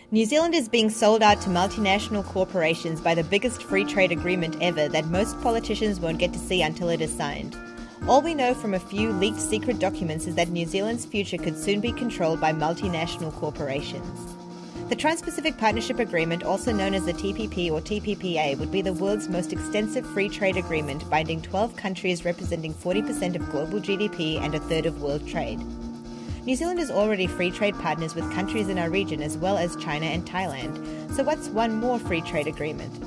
New Zealand is being sold out to multinational corporations by the biggest free trade agreement ever that most politicians won't get to see until it is signed. All we know from a few leaked secret documents is that New Zealand's future could soon be controlled by multinational corporations. The Trans-Pacific Partnership Agreement, also known as the TPP or TPPA, would be the world's most extensive free trade agreement, binding 12 countries representing 40% of global GDP and a third of world trade. New Zealand is already free trade partners with countries in our region as well as China and Thailand, so what's one more free trade agreement?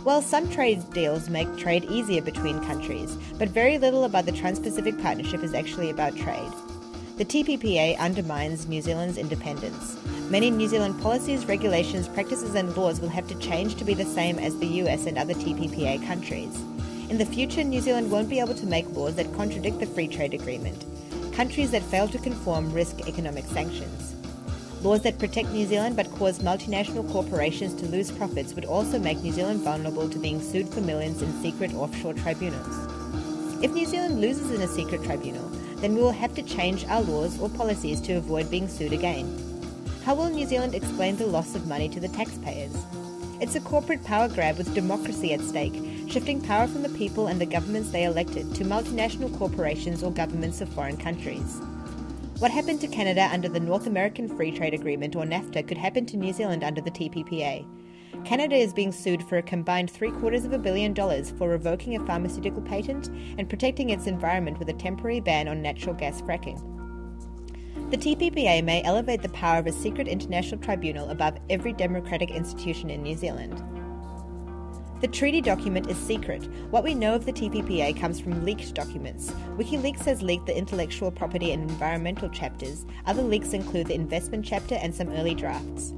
Well, some trade deals make trade easier between countries, but very little about the Trans-Pacific Partnership is actually about trade. The TPPA undermines New Zealand's independence. Many New Zealand policies, regulations, practices and laws will have to change to be the same as the US and other TPPA countries. In the future, New Zealand won't be able to make laws that contradict the free trade agreement. Countries that fail to conform risk economic sanctions. Laws that protect New Zealand but cause multinational corporations to lose profits would also make New Zealand vulnerable to being sued for millions in secret offshore tribunals. If New Zealand loses in a secret tribunal, then we will have to change our laws or policies to avoid being sued again. How will New Zealand explain the loss of money to the taxpayers? It's a corporate power grab with democracy at stake, shifting power from the people and the governments they elected to multinational corporations or governments of foreign countries. What happened to Canada under the North American Free Trade Agreement or NAFTA could happen to New Zealand under the TPPA. Canada is being sued for a combined $750 million for revoking a pharmaceutical patent and protecting its environment with a temporary ban on natural gas fracking. The TPPA may elevate the power of a secret international tribunal above every democratic institution in New Zealand. The treaty document is secret. What we know of the TPPA comes from leaked documents. WikiLeaks has leaked the intellectual property and environmental chapters. Other leaks include the investment chapter and some early drafts.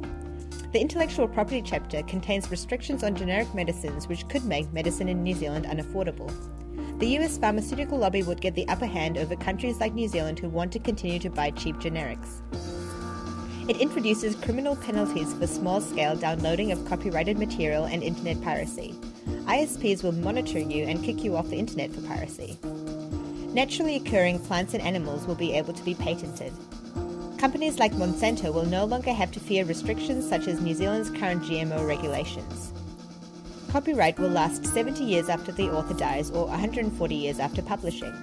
The intellectual property chapter contains restrictions on generic medicines which could make medicine in New Zealand unaffordable. The US pharmaceutical lobby would get the upper hand over countries like New Zealand who want to continue to buy cheap generics. It introduces criminal penalties for small-scale downloading of copyrighted material and internet piracy. ISPs will monitor you and kick you off the internet for piracy. Naturally occurring plants and animals will be able to be patented. Companies like Monsanto will no longer have to fear restrictions such as New Zealand's current GMO regulations. Copyright will last 70 years after the author dies or 140 years after publishing.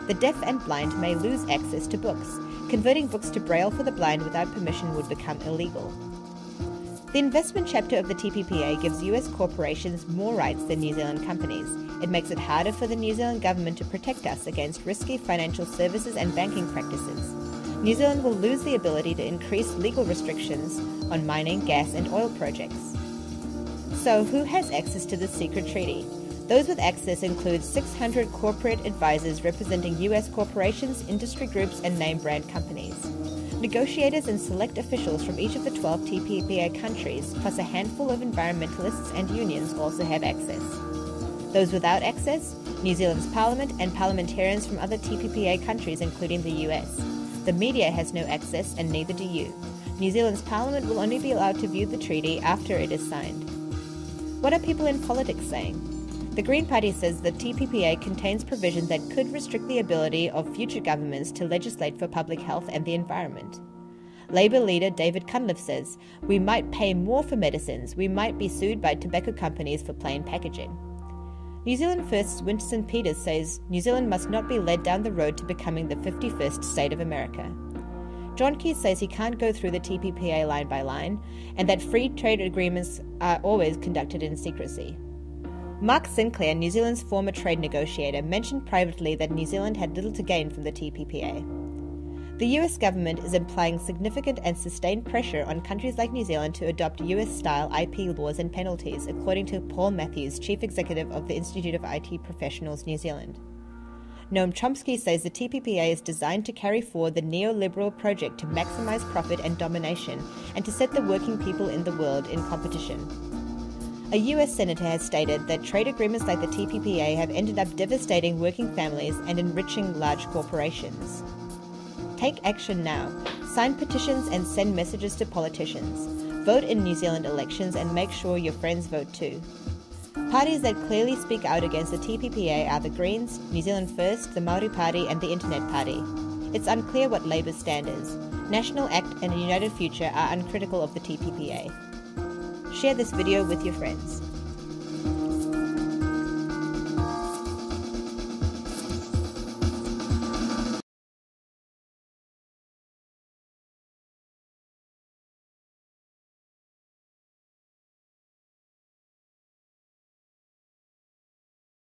The deaf and blind may lose access to books. Converting books to Braille for the blind without permission would become illegal. The investment chapter of the TPPA gives US corporations more rights than New Zealand companies. It makes it harder for the New Zealand government to protect us against risky financial services and banking practices. New Zealand will lose the ability to increase legal restrictions on mining, gas and oil projects. So who has access to this secret treaty? Those with access include 600 corporate advisors representing US corporations, industry groups and name brand companies. Negotiators and select officials from each of the 12 TPPA countries, plus a handful of environmentalists and unions also have access. Those without access, New Zealand's parliament and parliamentarians from other TPPA countries including the US. The media has no access and neither do you. New Zealand's parliament will only be allowed to view the treaty after it is signed. What are people in politics saying? The Green Party says the TPPA contains provisions that could restrict the ability of future governments to legislate for public health and the environment. Labour leader David Cunliffe says, "We might pay more for medicines, we might be sued by tobacco companies for plain packaging." New Zealand First's Winston Peters says New Zealand must not be led down the road to becoming the 51st state of America. John Key says he can't go through the TPPA line by line, and that free trade agreements are always conducted in secrecy. Mark Sinclair, New Zealand's former trade negotiator, mentioned privately that New Zealand had little to gain from the TPPA. The US government is applying significant and sustained pressure on countries like New Zealand to adopt US-style IP laws and penalties, according to Paul Matthews, Chief Executive of the Institute of IT Professionals New Zealand. Noam Chomsky says the TPPA is designed to carry forward the neoliberal project to maximize profit and domination and to set the working people in the world in competition. A US senator has stated that trade agreements like the TPPA have ended up devastating working families and enriching large corporations. Take action now. Sign petitions and send messages to politicians. Vote in New Zealand elections and make sure your friends vote too. Parties that clearly speak out against the TPPA are the Greens, New Zealand First, the Māori Party and the Internet Party. It's unclear what Labour's stand is. National Act and a United Future are uncritical of the TPPA. Share this video with your friends.